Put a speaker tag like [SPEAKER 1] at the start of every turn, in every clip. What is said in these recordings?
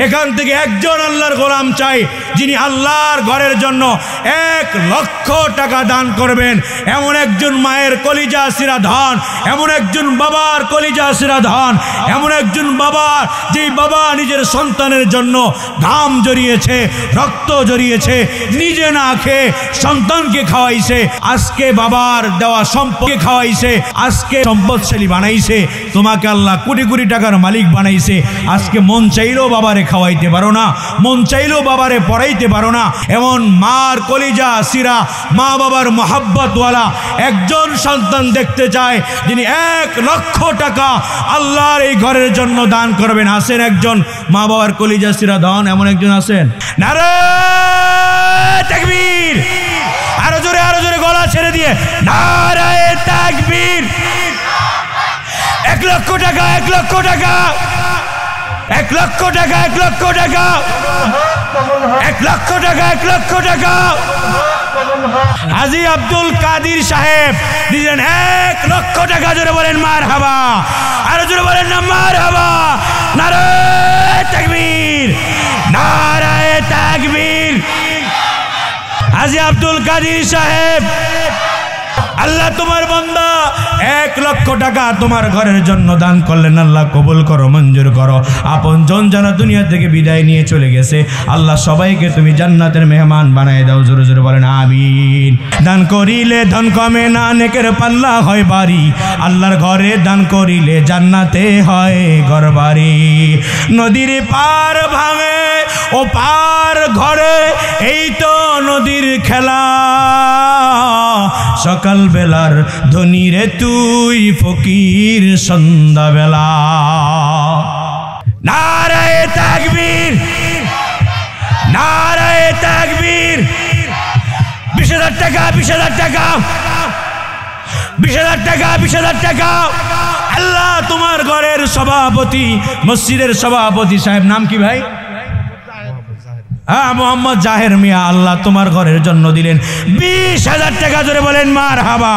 [SPEAKER 1] এখান থেকে একজন আল্লাহর গোলাম চাই যিনি আল্লাহর ঘরের জন্য 1,00,000 টাকা দান করবেন। এমন একজন মায়ের কলিজা সিরা ধন, এমন একজন বাবার কলিজা সিরা ধন, এমন একজন বাবার যেই বাবা নিজের সন্তানের জন্য ঘাম জড়িয়েছে, রক্ত জড়িয়েছে, নিজে না খেয়ে সন্তানকে খাওয়াইছে, আজকে বাবার দেওয়া সম্পদকে খাওয়াইছে, আজকে সম্পদশালী বানাইছে, তোমাকে আল্লাহ কোটি কোটি টাকার মালিক বানাইছে। আজকে মন চাইলেও বাবারে খাওয়াইতে পারো না, মন চাইলেও বাবারে পড়াইতে পারো না। এমন মার কলিজা সিরা, মা বাবার মোহাব্বতওয়ালা একজন সন্তান দেখতে চায় যিনি 1,00,000 টাকা আল্লাহর এই ঘরের জন্য দান করবেন। আছেন একজন মা বাবার কলিজা সিরা ধন, এমন একজন আছেন? নারায়ে তাকবীর! আরো জোরে গলা ছেড়ে দিয়ে নারায়ে তাকবীর! 1,00,000 টাকা, 1,00,000 টাকা, 1,00,000 টাকা, 1,00,000 টাকা, 1,00,000 টাকা, 1,00,000 টাকা। হাজী আব্দুল কাদির সাহেব দিলেন 1,00,000 টাকা। জোরে বলেন মারহাবা, আরো জোরে বলেন না মারহাবা। নারায়ে তাকবীর, নারায়ে তাকবীর। হাজী আব্দুল কাদির সাহেব, আল্লাহ তোমার বান্দা 1,00,000 টাকা তোমার ঘরের জন্য দান করলেন। আল্লাহ কবুল করো, মঞ্জুর করো। আপন জন যারা দুনিয়া থেকে বিদায় নিয়ে চলে গেছে, আল্লাহ সবাইকে তুমি জান্নাতের মেহমান বানায় দাও। জোরে জোরে বলেন আমিন। দান করিলে ধন কমে না, নেকের পাল্লা হয় বাড়ি। আল্লাহর ঘরে দান করিলে জান্নাতে হয় ঘরবাড়ি। নদীর পার ভাঙে ও পার ঘরে, এই তো নদীর খেলা। সকাল বেলার ধনী রে তুই, ফকির সন্ধ্যা বেলা। নারায়ে তাকবীর, নারায়ে তাকবীর। 20,000 টাকা, 20,000 টাকা, 20,000 টাকা, 20,000 টাকা। আল্লাহ তোমার ঘরের সভাপতি, মসজিদের সভাপতি সাহেব, নাম কি ভাই? হ্যাঁ, মোহাম্মদ জাহের মিয়া। আল্লাহ তোমার ঘরের জন্য দিলেন 20,000 টাকা। জোরে বলেন মারহাবা।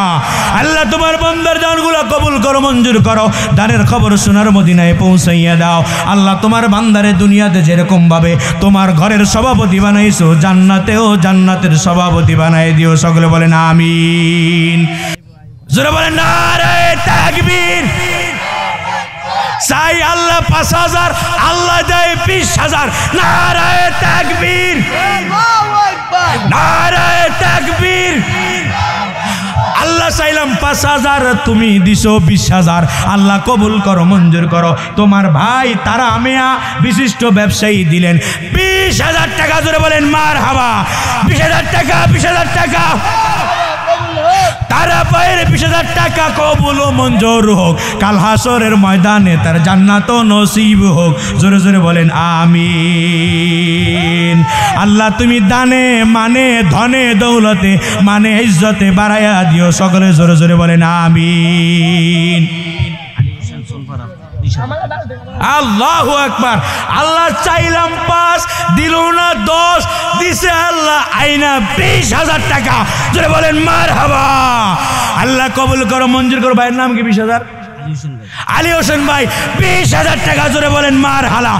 [SPEAKER 1] আল্লাহ তোমার বান্দার দানগুলো কবুল করো, মঞ্জুর করো। দানের খবর সোনার মদিনায় পৌঁছাইয়া দাও। আল্লাহ তোমার বান্দারে দুনিয়াতে যেরকম ভাবে তোমার ঘরের সভাপতি বানাইছো, জান্নাতেও জান্নাতের সভাপতি বানাই দিও। সকলে বলেন আমিন। জোরে বলেন নারায়ে তাকবীর। চাই আল্লাহ 5,000, আল্লাহ দেয় 20,000। নারায়ে তাকবীর, নারায়ে তাকবীর। আল্লাহ চাইলাম 5,000, তুমি দিছো 20,000। আল্লাহ কবুল করো, মঞ্জুর করো। তোমার ভাই তারা আমিয়া বিশিষ্ট ব্যবসায়ী দিলেন 20,000 টাকা। জোরে বলেন মারহাবা। 20,000 টাকা, 20,000 টাকা। তারা পায়ের 20,000 টাকা কবুল ও মঞ্জুর হোক। কাল হাসরের ময়দানে তার জান্নাত নসিব হোক। জোরে জোরে বলেন আমিন। আল্লাহ তুমি দানে মানে ধনে দৌলতে মানে ইজ্জতে বাড়াইয়া দিও। সকলে জোরে জোরে বলেন আমিন। আল্লাহু আকবার। আল্লাহ চাইলাম 5, দিল না 10, দিছে আল্লাহ আইনা 20,000 টাকা। জোরে বলেন মারহাবা। আল্লাহ কবুল করো, মঞ্জুর করো। ভাইয়ের নাম কি? 20,000 আলী হোসেন ভাই, 20,000 টাকা। জোরে বলেন মারহালা।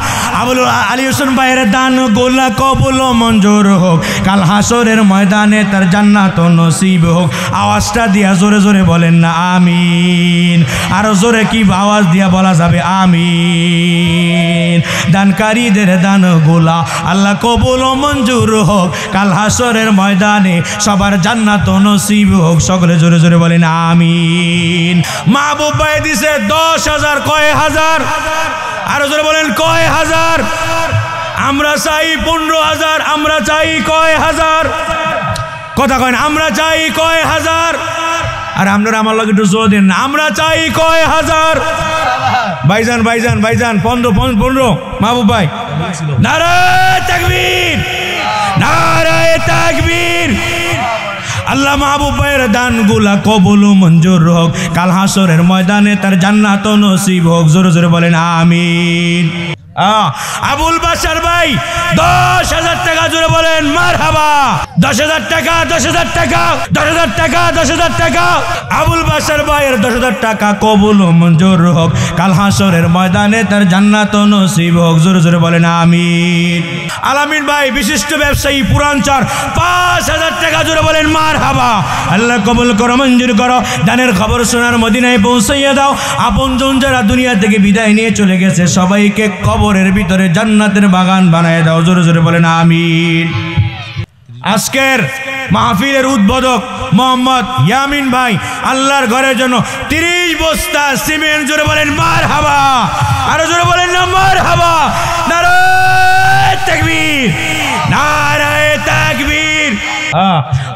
[SPEAKER 1] আলী হোসেন ভাইয়ের দান গোলা কবুল ও মঞ্জুর হোক। কাল হাসরের ময়দানে তার জান্নাত নসিব হোক। আওয়াজটা দিয়া জোরে জোরে বলেন না আমিন। আরো জোরে কি আওয়াজ দিয়া বলা যাবে আমিন। দানকারীদের দান গোলা আল্লাহ কবুল ও মঞ্জুর হোক। কাল হাসরের ময়দানে সবার জান্নাত নসিব হোক। সকলে জোরে জোরে বলেন আমিন। মাহবুব ভাই দিছে 10,000। কয় হাজার? আরো জোরে বলেন কয় হাজার? আমরা চাই 15,000। আমরা চাই কয় হাজার? কথা কয় না। আমরা চাই কয় হাজার? আর আপনারা আমার লগে একটু জোর দিন। আমরা চাই কয় হাজার? ভাইজান ভাইজান ভাইজান 15। মাহবুব ভাই, নারায়ে তাকবীর, নারায়ে তাকবীর। আল্লাহ মাহবুব ভাইয়ের দানগুলা কবুল মঞ্জুর হোক। কাল হাসরের ময়দানে তার জান্নাত নসিব হোক। জোরে জোরে বলেন আমিন। আবুল বাশার ভাই 10,000 টাকা জোরে বলেন মারহাবা। 10,000 টাকা, 10,000 টাকা, 10,000 টাকা, 10,000 টাকা। আবুল বাশার ভাইয়ের 10,000 টাকা কবুল ও মঞ্জুর হোক, কাল হাসরের ময়দানে তার জান্নাত নসিব হোক। জোরে জোরে বলেন আমিন। আলামিন ভাই বিশিষ্ট ব্যবসায়ী পুরানচর 5,000 টাকা জোরে বলেন মারহাবা। আল্লাহ কবুল করো, মঞ্জুর করো। দানের খবর শোনার মদিনায় পৌঁছাইয়া দাও। আপনজন যারা দুনিয়া থেকে বিদায় নিয়ে চলে গেছে সবাইকে কবরের ভিতরে জান্নাতের বাগান বানায় দাও। জোরে জোরে বলেন আমিন। আজকের মাহফিলের উদ্বোধক মোহাম্মদ ইয়ামিন ভাই আল্লাহর ঘরের জন্য 30 বস্তা সিমেন্ট। জোরে বলেন মারহাবা। আরো জোরে বলেন না মারহাবা। নারায়ে তাকবীর, নারায়ে তাকবীর।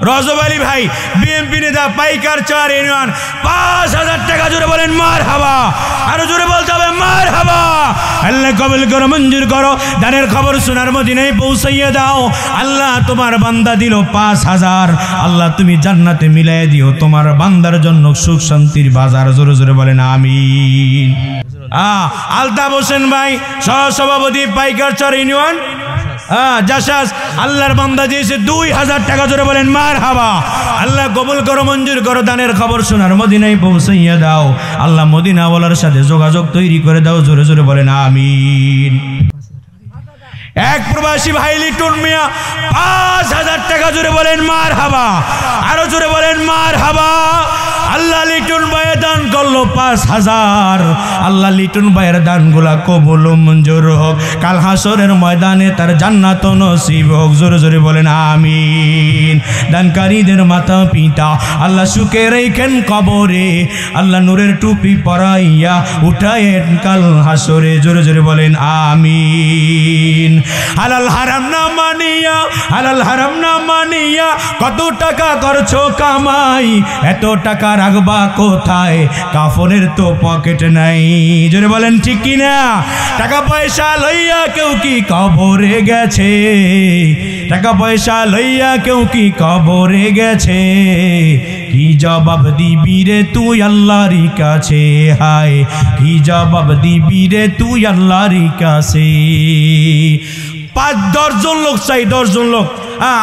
[SPEAKER 1] রজব আলী ভাই বিএমপি নেতা পাইকার 4 ইউনিয়ন 5,000 টাকা। জোরে বলেন মারহাবা। আরো জোরে বলতে হবে মারহাবা। আল্লাহ কবুল করো, মঞ্জুর করো। দানের খবর শোনার মদিনায় পৌঁছাইয়া দাও। আল্লাহ তোমার বান্দা দিল 5,000, আল্লাহ তুমি জান্নাতে মিলাই দিও তোমার বান্দার জন্য সুখ শান্তির বাজার। জোরে জোরে বলেন আমিন। আলতাফ হোসেন ভাই সহসভাপতি পাইকার 4 ইউনিয়ন জাসাস, আল্লাহর বান্দা দিয়েছে 2,000 টাকা। জোরে বলেন মারহাবা। আল্লাহ কবুল করো, মঞ্জুর করো। দানের খবর শোনার মদিনায় পৌঁছাইয়া দাও। আল্লাহ মদিনাওয়ালার সাথে যোগাযোগ তৈরি করে দাও। জোরে জোরে বলেন আমিন। এক প্রবাসী ভাই লিটন মিয়া 5,000 টাকা। জোরে বলেন মারহাবা। আরো জোরে বলেন মারহাবা। আল্লাহ লিটন ভাইয়ে দান করলো 5,000। আল্লাহ লিটন ভাইয়ের দানগুলা কবুল ও মঞ্জুর হোক, কাল হাসরের ময়দানে তার জান্নাত নসিব হোক। জোরে জোরে বলেন আমিন। দানকারীদের মাতা পিতা আল্লাহ সুখে রেখেন কবরে, আল্লাহ নূরের টুপি পরাইয়া উঠায়েন কাল হাসরে। জোরে জোরে বলেন আমিন। হালাল হারাম না মানিয়া, হালাল হারাম না মানিয়া কত টাকা করছো কামাই, এত টাকা রাখবা কোথায়, কাফনের তো পকেট নাই। জোরে বলেন ঠিক কিনা। টাকা পয়সা লইয়া কেউ কি কবরে গেছে, টাকা পয়সা লইয়া কেউ কি কবরে গেছে, কি জবাব দিবি রে তুই আল্লাহর কাছে, হায় কি জবাব দিবি রে তুই আল্লাহর কাছে। 5-10 জন লোক চাই, 10 জন লোক।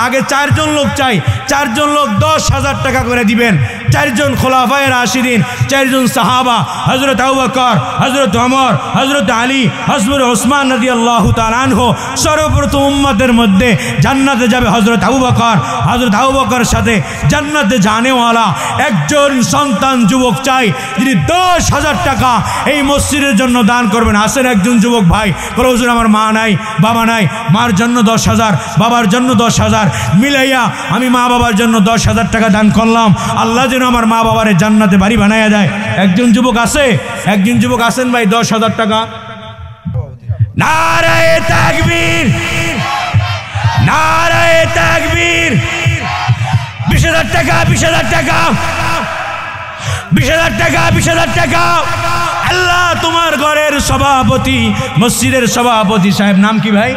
[SPEAKER 1] আগে 4 জন লোক চাই, 4 জন লোক 10,000 টাকা করে দিবেন। 4 জন খোলাফায়ে রাশিদিন, 4 জন সাহাবা, হযরত আবু বকর, হযরত ওমর, হযরত আলী, হযরত ওসমান রাদিয়াল্লাহু তাআলা আনহু। সর্বপ্রথম উম্মতের মধ্যে জান্নাতে যাবে হযরত আবু বকর। হযরত আবু বকরের সাথে জান্নাতে জানেওয়ালা একজন সন্তান যুবক চাই যিনি 10,000 টাকা এই মসজিদের জন্য দান করবেন। আসেন একজন যুবক ভাই, বলে হুজুর আমার মা নাই, বাবা নাই, মার জন্য 10,000, বাবার জন্য 10,000 মিলাইয়া আমি মা বাবার জন্য 10,000 টাকা দান করলাম। আল্লাহ যেন আমার মা বাবার জান্নাতে বাড়ি বানাইয়া দেয়। একজন যুবক আছে, একজন যুবক আছেন ভাই 10,000 টাকা। নারায়ে তাকবীর, নারায়ে তাকবীর। 20,000 টাকা, 20,000 টাকা, 20,000 টাকা, 20,000 টাকা। আল্লাহ তোমার ঘরের সভাপতি, মসজিদের সভাপতি সাহেব নাম কি ভাই?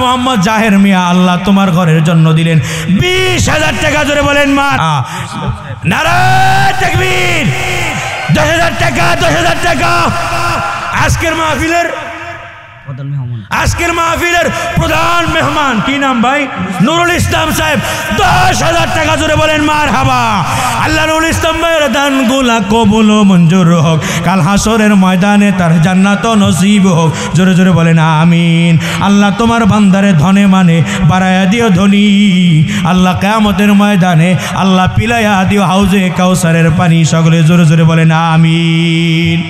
[SPEAKER 1] মোহাম্মদ জাহের মিয়া, আল্লাহ তোমার ঘরের জন্য দিলেন 20,000 টাকা। জোরে বলেন মা নারায়ে তাকবীর। 10,000 টাকা, 10,000 টাকা। আজকের মাহফিলের প্রধান মেহমান কি নাম ভাই? নুরুল ইসলাম সাহেব 10,000 টাকা। জোরে বলেন মারহাবা। আল্লাহ নুরুল ইসলাম ভাইয়ের দানগুলা কবুল ও মঞ্জুর হোক, কাল হাসরের ময়দানে তার জান্নাত নসিব হোক। জোরে জোরে বলেন আমিন। আল্লাহ তোমার বান্দারে ধনে মানে বাড়ায়া দিও ধনী। আল্লাহ কিয়ামতের ময়দানে আল্লাহ পিলাইয়া দিও হাউজে কাউসারের পানি। সকলে জোরে জোরে বলেন আমিন।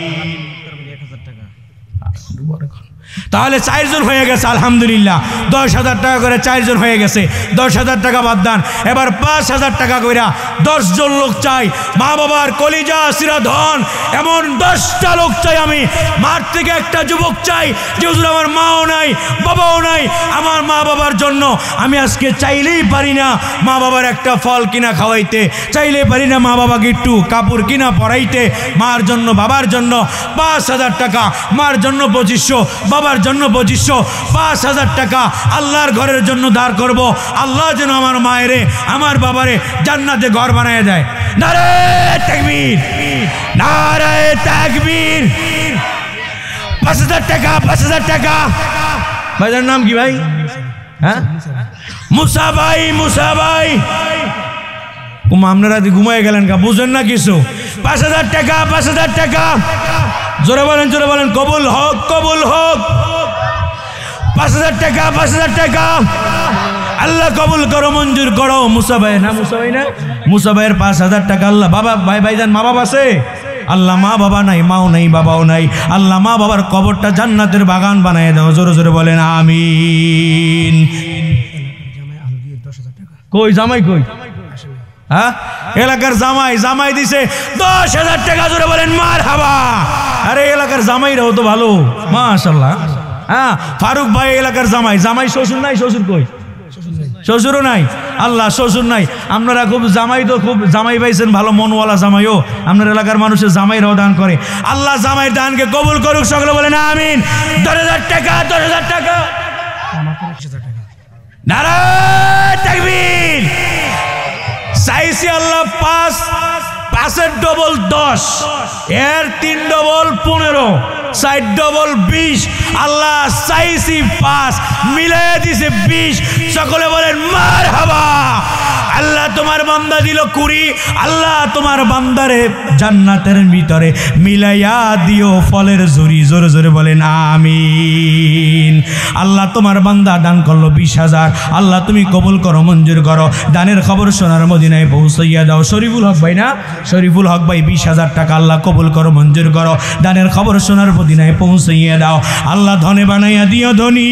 [SPEAKER 1] তাহলে 4 জন হয়ে গেছে আলহামদুলিল্লাহ। 10,000 টাকা করে 4 জন হয়ে গেছে। 10,000 টাকা বাদ দান, এবার 5,000 টাকা কইরা 10 জন লোক চাই। মা বাবার কলিজা সিরা ধন এমন 10টা লোক চাই আমি। মার থেকে একটা যুবক চাই যে হুজুর আমার মাও নাই, বাবাও নাই, আমার মা বাবার জন্য আমি আজকে চাইলেই পারি না মা বাবার একটা ফল কিনা খাওয়াইতে, চাইলেই পারি না মা বাবাকে একটু কাপড় কিনা পরাইতে। মার জন্য, বাবার জন্য 5,000 টাকা, মার জন্য 2500, বাবার জন্য 2500, 5,000 টাকা আল্লাহর ঘরের জন্য দাঁড় করব। আল্লাহ যেন আমার মায়েরে, আমার বাবারে জান্নাতে ঘর বানায় দেয়। নারায়ে তাকবীর, নারায়ে তাকবীর। 5,000 টাকা 5,000 টাকা। ভাইজার নাম কি ভাই? হ্যাঁ মুসা ভাই, মুসা ভাই। আপনারা ঘুমাই গেলেন কা, বুঝেন না কিছু? 5,000 টাকা 5,000 টাকা। জোরে বলেন, জোরে বলেন। কবুল হোক, কবুল হোক। 5,000 টাকা 5,000 টাকা। আল্লাহ কবুল করো, মঞ্জুর করো। মুসা ভাই না, মুসা ভাই না, মুসা ভাইয়ের 5,000 টাকা। আল্লাহ বাবা ভাই ভাইজান মা বাবা আছে? আল্লাহ মা বাবা নাই, মাও নাই, বাবাও নাই। আল্লাহ মা বাবার কবরটা জান্নাতের বাগান বানায় দাও। জোরে জোরে বলেন আমিন। কই জামাই কই? হ্যাঁ এলাকার জামাই, জামাই দিছে 10,000 টাকা। জোরে বলেন মারহাবা। আরে এলাকার জামাইরাও তো ভালো, মাশাআল্লাহ। হ্যাঁ ফারুক ভাই এলাকার জামাই। জামাই শ্বশুর নাই? শ্বশুর কই? শ্বশুরও নাই। আল্লাহ শ্বশুর নাই। আপনারা খুব জামাই তো খুব জামাই পাইছেন, ভালো মনওয়ালা জামাইও। আপনার এলাকার মানুষের জামাইরাও দান করে। আল্লাহ জামাইয়ের দানকে কবুল করুক। সকলে বলেন আমিন। 10,000 টাকা 10,000 টাকা। নারায়ে তাকবীর। চাইছি আল্লাহ 5, 5-এর ডবল 10, এর 3 ডবল 15, 4 ডবল 20। আল্লাহ চাইছি 5, মিলাই দিছে 20। সকলে বলেন মারহাবা। আল্লাহ তোমার বান্দা দিল 20। আল্লাহ তোমার বান্দারে জান্নাতের ভিতরে মিলাইয়া দিও ফলের ঝুরি। জোরে জোরে বলেন আমিন। আল্লাহ তোমার বান্দা দান করলো 20,000। আল্লাহ তুমি কবুল করো, মঞ্জুর করো। দানের খবর সোনার মদিনায় পৌঁছাইয়া দাও। শরীফুল হক ভাই না, শরীফুল হক ভাই 20,000 টাকা। আল্লাহ কবুল করো, মঞ্জুর করো। দানের খবর সোনার মদিনায় পৌঁছাইয়া দাও। আল্লাহ ধনে বানাইয়া দিও ধনী।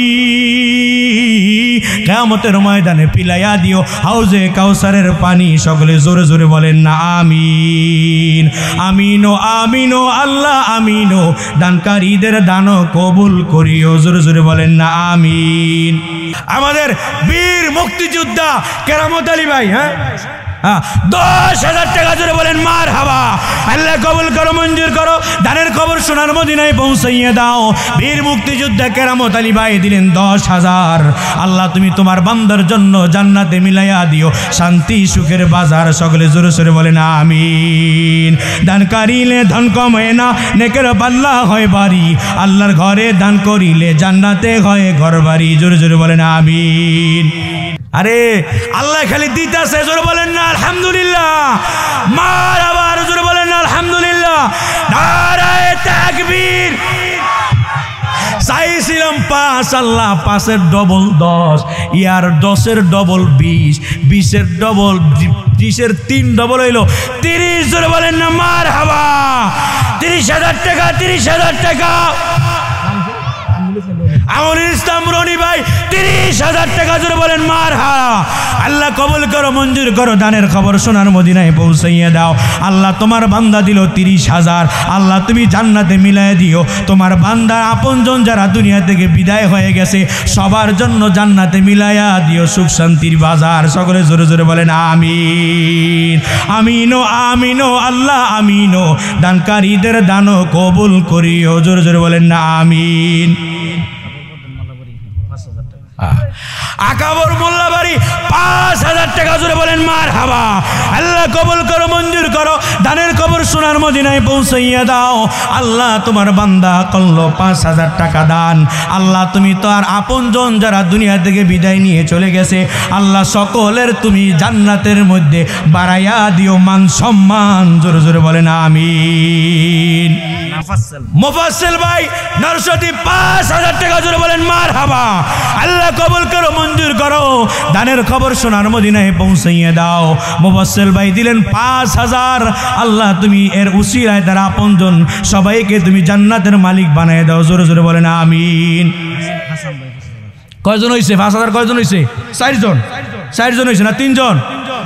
[SPEAKER 1] কিয়ামতের ময়দানে পিলাইয়া দিও হাউজে কাউসারের পানি। সকলে জোরে জোরে বলেন না আমিন। আমিনো আমিনো আল্লাহ আমিনো। দানকারীদের দান কবুল করিও। জোরে জোরে বলেন না আমিন। আমাদের বীর মুক্তিযোদ্ধা কেরামত আলী ভাই, হ্যাঁ 10,000 টাকা। জোরে বলেন মারহাবা। আল্লাহ কবুল করো, মঞ্জুর করো। দানের খবর সোনার মদিনায় পৌঁছাইয়ে দাও। বীর মুক্তিযোদ্ধা কেরামত আলী ভাই দিলেন 10,000। আল্লাহ তুমি তোমার বান্দার জন্য জান্নাতে মিলাইয়া দিও শান্তি সুখের বাজার। সকলে জোরে জোরে বলেন আমিন। দান করিলে ধন কমে না, নেকের পাল্লা হয় বাড়ি। আল্লাহর ঘরে দান করিলে জান্নাতে হয় ঘর বাড়ি। জোরে জোরে বলেন আমিন। আরে আল্লাহ খালি দিতেছে। জোরে বলেন না আলহামদুলিল্লাহ। মারহাবা। জোরে বলেন না আলহামদুলিল্লাহ। নারায়ে তাকবীর। চাইছিলাম 5, আল্লাহ 5-এর ডবল 10, ইয়ার 10-এর ডবল 20, 20-এর ডবল 30-এর 3 ডবল হইল 30। জোরে বলেন না মারহাবা। 30,000 টাকা 30,000 টাকা। আমরুল ইসলাম রনি ভাই 30,000 টাকা। জোরে বলেন মারহাবা। আল্লাহ কবুল করো, মঞ্জুর করো। দানের খবর সোনার মদিনায় পৌঁছাইয়া দাও। আল্লাহ তোমার বান্দা দিল 30,000। আল্লাহ তুমি জান্নাতে মিলাই দিও। তোমার বান্দা আপনজন যারা দুনিয়া থেকে বিদায় হয়ে গেছে সবার জন্য জান্নাতে মিলাইয়া দিও সুখ শান্তির বাজার। সকলে জোরে জোরে বলেন আমিন। আমিনো আমিনো আল্লাহ আমিনো। দানকারীদের দান কবুল করিও। জোরে জোরে বলেন না আমিন। আকাবর মোল্লাবাড়ি 5,000 টাকা। জোরে বলেন মারহাবা। আল্লাহ কবুল করো, মঞ্জুর করো। দানের খবর সোনার মদিনায় পৌঁছাইয়া দাও। আল্লাহ তোমার বান্দা করলো 5,000 টাকা দান। আল্লাহ তুমি তো আর আপনজন যারা দুনিয়া থেকে বিদায় নিয়ে চলে গেছে আল্লাহ সকলের তুমি জান্নাতের মধ্যে বাড়াইয়া দিও মান সম্মান। জোরে জোরে বলেন আমিন। মুফাসসিল ভাই নরসতি 5,000 টাকা। জোরে বলেন মারহাবা। আল্লাহ কবুল করো, মঞ্জুর করো। দানের খবর সোনার মদিনায় পৌঁছাইয়ে দাও। মুফাসসিল ভাই দিলেন 5,000। আল্লাহ তুমি এর উসিলায় তারা আপনজন সবাইকে তুমি জান্নাতের মালিক বানায় দাও। জোরে জোরে বলেন আমিন। কয়জন হইছে? 5,000 কয়জন হইছে? 4 জন। 4 জন হইছে না 3 জন?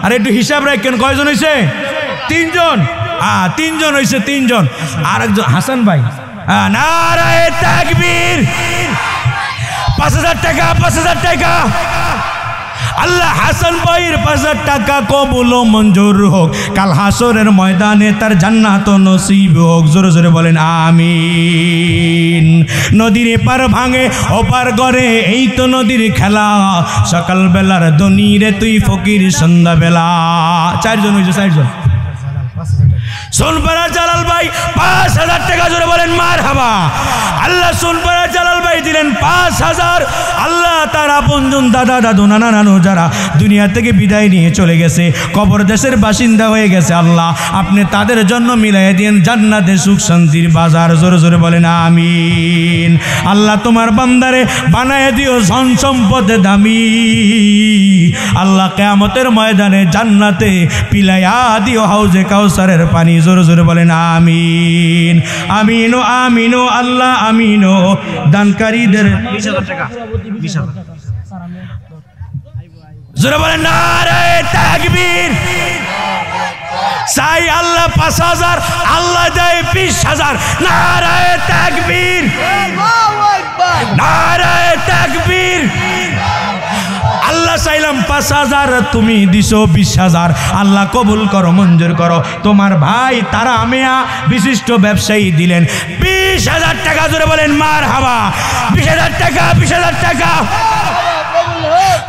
[SPEAKER 1] আর একটু হিসাব রাখেন কয়জন হইছে? 3 জন। 3 জন হইছে, 3 জন। আর একজন হাসান ভাই। নারায়ে তাকবীর। 5,000 টাকা 5,000 টাকা। আল্লাহ হাসান ভাইয়ের 5,000 টাকা কবুল ও মঞ্জুর হোক। কাল হাসরের ময়দানে তার জান্নাত নসিব হোক। জোরে জোরে বলেন আমিন। নদীর পার ভাঙে ওপার করে এই তো নদীর খেলা। সকাল বেলার ধনী রে তুই ফকির সন্ধ্যা বেলা। 4 জন হইছে, 4 জন। সোনপাড়া জালাল ভাই 5000 টাকা, জোরে বলেন মারহাবা। আল্লাহ সোনপাড়া জালাল ভাই দিলেন 5000। আল্লাহ তার আপনজন দাদা দাদু নানা নানু যারা দুনিয়া থেকে বিদায় নিয়ে চলে গেছে, কবর দেশের বাসিন্দা হয়ে গেছে, আল্লাহ আপনি তাদের জন্য মিলাই দিন জান্নাতে সুখ শান্তির বাজার। জোরে জোরে বলেন আমিন। আল্লাহ তোমার বান্দারে বানায় দিও ধন সম্পদে দামি। আল্লাহ কিয়ামতের ময়দানে জান্নাতে পিলাইয়া দিও হাউজে কাউসারের পানি। জোরে জোরে বলেন আমিন। আমিনো আমিনো আল্লাহ আমিনো। দানকারীদের 20000 টাকা, 20000। জোরে বলেন নারে তাকবীর। চাই আল্লাহ 5000, আল্লাহ দেয় 20000। নারে তাকবীর, নারে তাকবীর। আল্লাহ চাইলাম 5000, তুমি দিছো 20000। আল্লাহ কবুল করো, মঞ্জুর করো। তোমার ভাই তারা মিয়া বিশিষ্ট ব্যবসায়ী দিলেন 20000 টাকা। জোরে বলেন মারহাবা। 20000 টাকা, 20000 টাকা।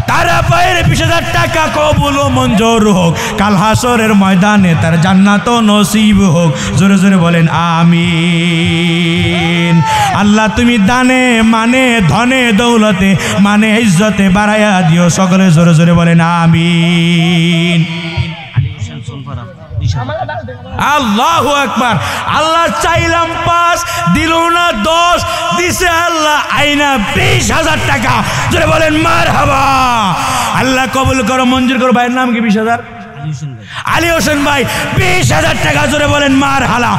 [SPEAKER 1] তারা পায়ের 20000 টাকা কবুল ও মঞ্জুর হোক। কাল হাসরের ময়দানে তার জান্নাত নসিব হোক। জোরে জোরে বলেন আমিন। আল্লাহ তুমি দানে মানে ধনে দৌলতে মানে ইজ্জতে বাড়াইয়া দিও সকলে। জোরে জোরে বলেন আমিন। আল্লাহু আকবার। আল্লাহ চাইলাম 5, দিল না 10, দিছে আল্লাহ আইনা 20000 টাকা। জোরে বলেন মারহাবা। আল্লাহ কবুল করো, মঞ্জুর করো। ভাইয়ের নাম কি? 20000 আলী হোসেন ভাই 20000 টাকা। জোরে বলেন মারহালা।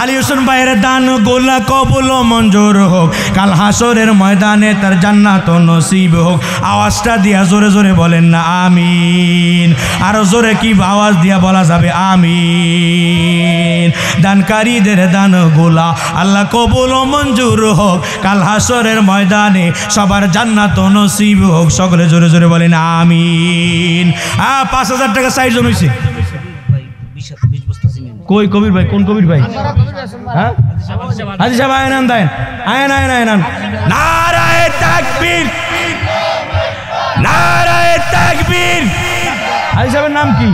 [SPEAKER 1] আলী হোসেন ভাইয়ের দান গোলা কবুল ও মঞ্জুর হোক। কাল হাসরের ময়দানে তার জান্নাত নসিব হোক। আওয়াজটা দিয়া জোরে জোরে বলেন না আমিন। আরো জোরে কি আওয়াজ দিয়া বলা যাবে আমিন। দানকারীদের দান গোলা আল্লাহ কবুল ও মঞ্জুর হোক। কাল হাসরের ময়দানে সবার জান্নাত নসিব হোক। সকলে জোরে জোরে বলেন আমিন। 5000 টাকা সাইজ হইছে। কই কবির ভাই? কোন কবির ভাই? হ্যাঁ হাজি সাহেব আয়নান দেন। Ion ion আয়নান। নারায়ে তাকবীর, নারায়ে তাকবীর। হাজি সাহেবের নাম কি?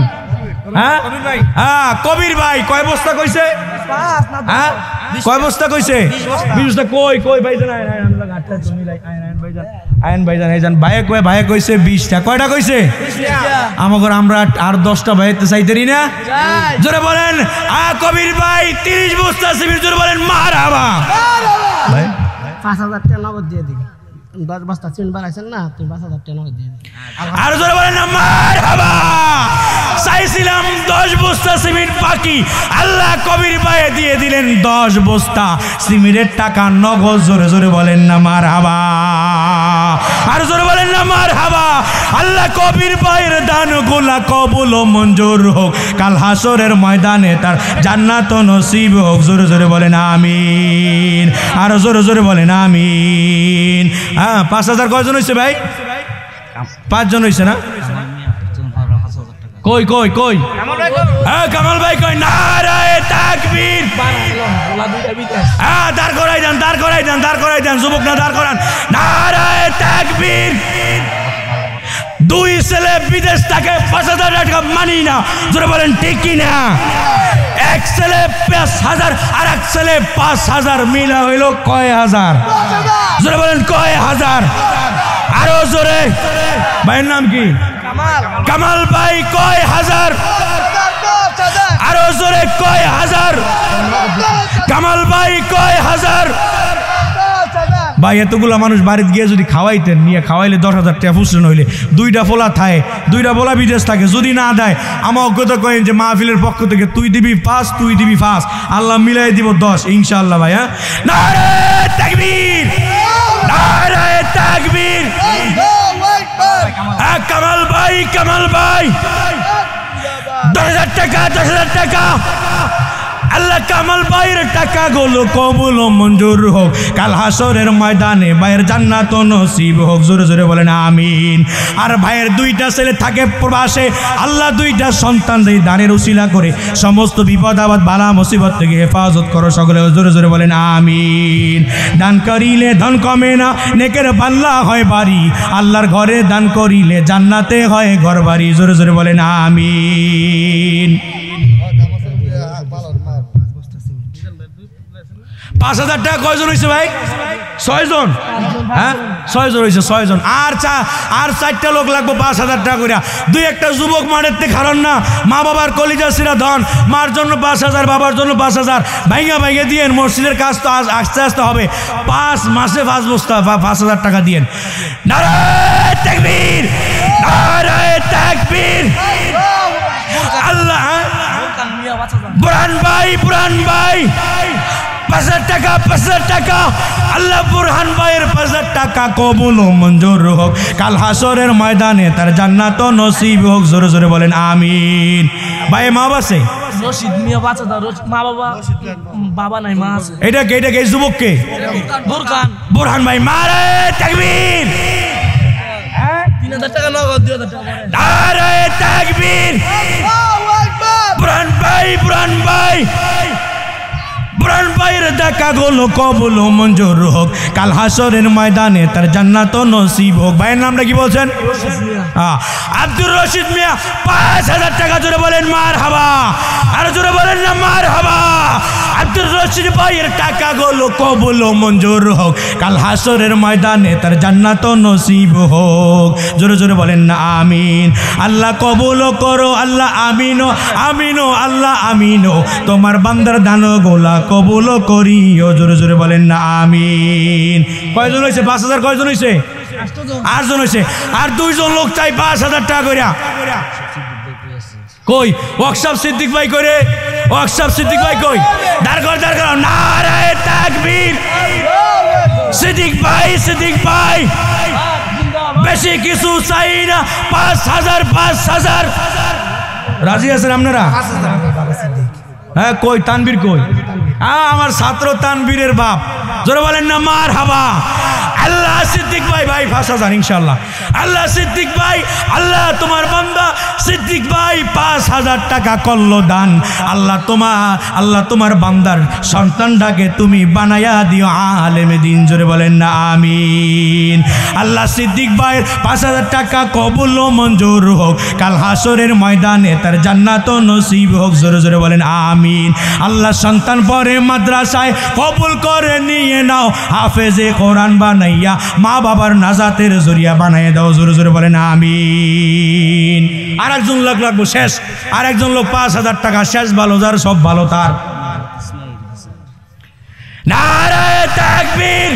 [SPEAKER 1] হ্যাঁ কবির ভাই। কয় বস্তা কইছে? হ্যাঁ কয় বস্তা কইছে? 20 বস্তা। কই কই ভাইজান? আয়ন ভাইজান এইজান ভাইয়ে কয়, ভাইয়ে কইছে 20টা। কয়টা কইছে? আমাগর আমরা আর 10টা ভাইতে চাইতেরি না। জোরে বলেন কবির ভাই 30 বস্তা সিমেন্ট। জোরে বলেন মারহাবা। ভাই
[SPEAKER 2] 5000 টাকা নগদ দিয়ে দিই। 10 বস্তা সিমেন্ট বানাইছেন না, তুমি 5000 টাকা নগদ দিয়ে দিই।
[SPEAKER 1] আর জোরে বলেন না মারহাবা। চাইছিলাম 10 বস্তা সিমেন্ট বাকি, আল্লাহ কবির ভাইয়ে দিয়ে দিলেন 10 বস্তা সিমেন্টের টাকা নগদ। জোরে জোরে বলেন না মারহাবা। আর জোরে বলেন না মারহাবা। আল্লাহ কবির ভাইয়ের দান গোলা কবুল ও মঞ্জুর হোক। কাল হাসরের ময়দানে তার জান্নাত নসিব হোক। জোরে জোরে বলেন আমিন। আর জোরে জোরে বলেন আমিন। 5000 কয়জন হইছে ভাই? 5 জন হইছে না? কই কই কই? কামাল ভাই কই? নারায়ে তাকবীর। দাঁড় করাই দেন, দাঁড় করাই দেন, দাঁড় করাই দেন। যুবক না দাঁড় করান। নারায়ে তাকবীর। 2 ছেলে বিদেশ থাকে 5000 টাকা মানি না। জোরে বলেন ঠিক কি না? 1 ছেলে 5000 আর 1 ছেলে 5000 মিলা হইল কয় হাজার? জোরে বলেন কয় হাজার? আরো জোরে। ভাইয়ের নাম কি? কামাল ভাই কয় হাজার? আরো জোরে কয় হাজার? কামাল ভাই কয় হাজার? ভাই এতগুলা মানুষ বাড়িতে গিয়ে যদি খাওয়াইতেন, নিয়ে খাওয়াইলে 10,000 টাকা ফুসলেন হইলে 2টা ফোলা থাকে, 2টা ফোলা বিদেশ থাকে। যদি না দেয় আমার অজ্ঞতা করেন যে মাহফিলের পক্ষ থেকে তুই দিবি 5, তুই দিবি 5, আল্লাহ মিলাই দিব 10 ইনশাআল্লাহ। ভাই হ্যাঁ নারায়ে তাকবীর, নারায়ে তাকবীর। কামাল ভাই, কামাল ভাই 10,000 টাকা, 10,000 টাকা। আল্লাহ কামাল ভাইয়ের টাকা গুলো কবুল ও মঞ্জুর হোক। কাল হাসরের ময়দানে ভাইয়ের জান্নাত নসিব হোক। জোরে জোরে বলেন আমিন। আর ভাইয়ের 2টা ছেলে থাকে প্রবাসে, আল্লাহ 2টা সন্তান এই দানের উসিলা করে সমস্ত বিপদ আপদ বালা মুসিবত থেকে হেফাজত করো। সকলে জোরে জোরে বলেন আমিন। দান করিলে ধন কমে না, নেকের পাল্লা হয় বাড়ি। আল্লাহর ঘরে দান করিলে জান্নাতে হয় ঘর বাড়ি। জোরে জোরে বলেন আমিন। 5,000 টাকা কয়জন হয়েছে ভাই? 6 জন। হ্যাঁ 6 জন হয়েছে, 6 জন। আর 4টা লোক লাগবে 5,000 টাকা করে। 2-1টা যুবক মাঠের থেকে হারান না, মা বাবার কলিজা সিরা ধন, মার জন্য 5,000, বাবার জন্য 5,000 ভাইঙ্গা দিয়েন। মসজিদের কাজ তো আস্তে আস্তে হবে, 5 মাসে 5 বস্তা 5,000 টাকা দিয়েন। নারায়ে তাকবীর, নারায়ে তাকবীর। আল্লাহ বুরহান ভাই 5,000 টাকা, 5,000 টাকা। আল্লাহ বুরহান ভাইয়ের 5,000 টাকা কবুল ও মঞ্জুর হোক, কাল হাসরের ময়দানে তার জান্নাত নসিব হোক। জোরে জোরে বলেন আমিন। ভাই মা বাসে
[SPEAKER 3] রশিদ মিয়া বাচ্চা দাও, মা বাবা নাই, মা আছে।
[SPEAKER 1] এটা কে যুবককে? বুরহান ভাই। মারে তাকবীর,
[SPEAKER 3] 3,000 টাকা নগদ, 2,000 টাকা।
[SPEAKER 1] নারায়ে তাকবীর। বুরহান ভাইয়ের দেখা গুলো কবুল ও মঞ্জুর হোক, কাল হাসরের ময়দানে তার জান্নাত নসিব হোক। ভাইয়ের নামটা কি বলছেন? আব্দুর রশিদ মিয়া। 5,000 টাকা। জোরে বলেন মারহাবা, আর জোরে বলেন না মারহাবা। আব্দুর রশিদ ভাইয়ের টাকা গুলো কবুল ও মঞ্জুর হোক, কাল হাসরের ময়দানে তার জান্নাত নসিব হোক। জোরে জোরে বলেন না আমিন। আল্লাহ কবুল করো, আল্লাহ আমিনো আমিনো, আল্লাহ আমিনো। তোমার বান্দার দান গোলা কবুল করিও। জোরে জোরে বলেন না আমিন। কয়জন হয়েছে? 5,000 কয়জন হয়েছে? 8 জন হয়েছে। আর 2 জন লোক চাই 5,000 টাকা করে। কই ওয়াকশাপ সিদ্দিক ভাই করে? ওয়াকশাপ সিদ্দিক ভাই কই? দাঁড় কর। নারায়ে তাকবীর। সিদ্দিক ভাই বেশি কিছু চাই না, 5,000। রাজি আছেন আপনারা? হ্যাঁ কই তানবীর কই? আমার ছাত্র তানবীরের বাপ। জোরে বলেন না মারহাবা। আল্লাহ সিদ্দিক ভাই 5,000 ইনশাআল্লাহ। আল্লাহ সিদ্দিক ভাই, আল্লাহ তোমার বান্দা সিদ্দিক ভাই 5,000 টাকা করলো দান। আল্লাহ তোমার বান্দার সন্তানটাকে তুমি বানায়া দিও আলেমে দিন। জোরে বলেন না আমিন। আল্লাহ সিদ্দিক ভাইয়ের 5,000 টাকা কবুল ও মঞ্জুর হোক, কাল হাসরের ময়দানে তার জান্নাত নসিব হোক। জোরে জোরে বলেন আমিন। আল্লাহ সন্তান পরে মাদ্রাসায় কবুল করে নিয়ে নাও, হাফেজে কোরআন বানাইয়া মা বাবার নাজাতের জরিয়া বানাইয়া দাও। জোরে জোরে বলেন আমিন। আর একজন লোক লাগবো শেষ, আর একজন লোক 5,000 টাকা শেষ। ভালো যার সব ভালো তার। নারায়ে তাকবীর।